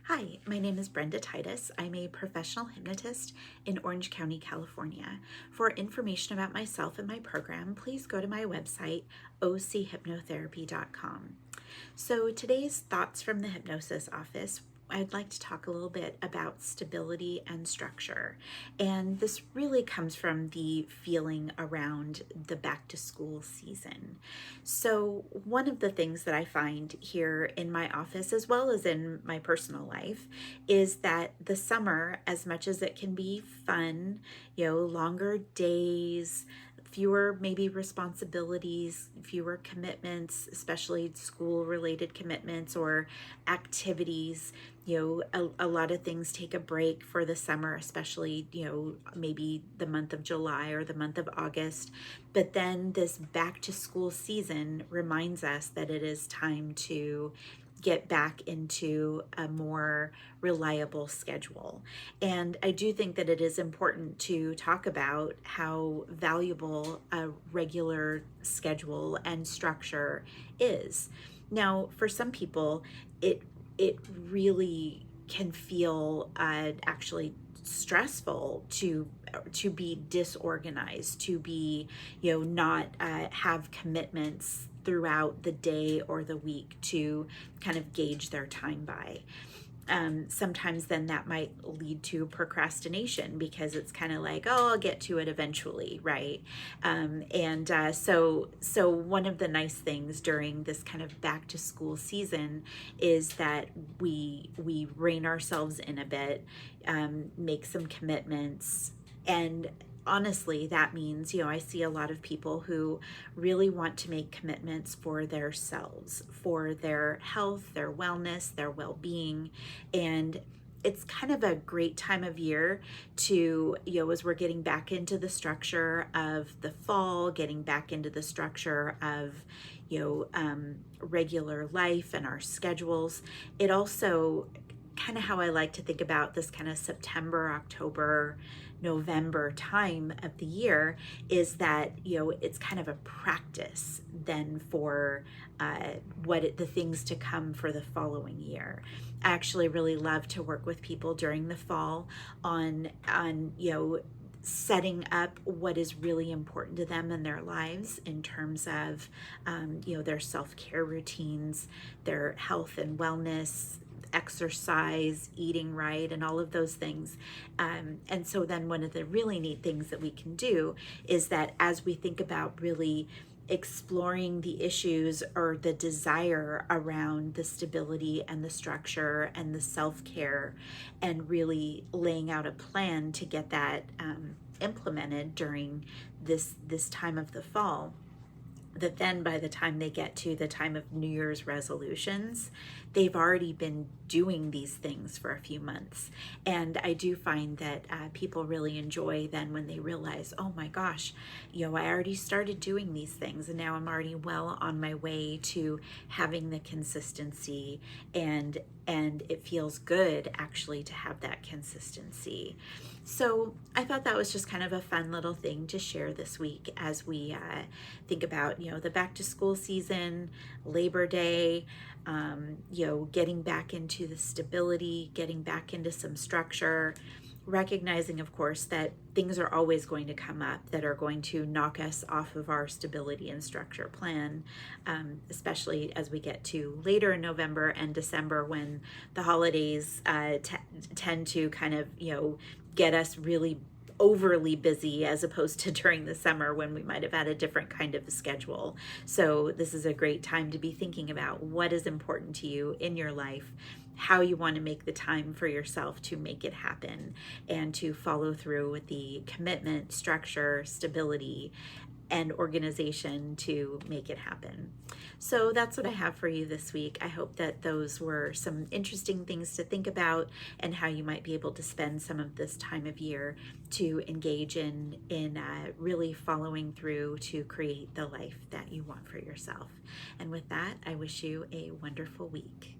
Hi, my name is Brenda Titus. I'm a professional hypnotist in Orange County, California. For information about myself and my program, please go to my website, ochypnotherapy.com. So today's thoughts from the hypnosis office, I'd like to talk a little bit about stability and structure. And this really comes from the feeling around the back to school season. So one of the things that I find here in my office, as well as in my personal life, is that the summer, as much as it can be fun, longer days, fewer maybe responsibilities, fewer commitments, especially school related commitments or activities. A lot of things take a break for the summer, especially, maybe the month of July or the month of August. But then this back to school season reminds us that it is time to get back into a more reliable schedule. And I do think that it is important to talk about how valuable a regular schedule and structure is. Now, for some people, it really can feel actually stressful to be disorganized, to be not have commitments throughout the day or the week to kind of gauge their time by. Sometimes then that might lead to procrastination because it's kind of like, oh, I'll get to it eventually, right? So one of the nice things during this kind of back to school season is that we rein ourselves in a bit, make some commitments, and honestly, that means, I see a lot of people who really want to make commitments for themselves, for their health, their wellness, their well-being. And it's kind of a great time of year to, as we're getting back into the structure of the fall, getting back into the structure of, regular life and our schedules. It also kind of how I like to think about this kind of September, October, November time of the year is that, it's kind of a practice then for the things to come for the following year. I actually really love to work with people during the fall on setting up what is really important to them in their lives in terms of, their self-care routines, their health and wellness, exercise, eating right, and all of those things. And so then one of the really neat things that we can do is that as we think about really exploring the issues or the desire around the stability and the structure and the self-care, and really laying out a plan to get that implemented during this time of the fall, that then by the time they get to the time of New Year's resolutions, they've already been doing these things for a few months. And I do find that people really enjoy then when they realize, oh my gosh, I already started doing these things and now I'm already well on my way to having the consistency, and it feels good actually to have that consistency. So I thought that was just kind of a fun little thing to share this week as we think about, the back to school season, Labor Day, getting back into the stability, getting back into some structure, recognizing, of course, that things are always going to come up that are going to knock us off of our stability and structure plan, especially as we get to later in November and December when the holidays tend to kind of, get us really overly busy as opposed to during the summer when we might have had a different kind of schedule. So this is a great time to be thinking about what is important to you in your life, how you want to make the time for yourself to make it happen, and to follow through with the commitment, structure, stability, and organization to make it happen. So that's what I have for you this week. I hope that those were some interesting things to think about and how you might be able to spend some of this time of year to engage in really following through to create the life that you want for yourself. And with that, I wish you a wonderful week.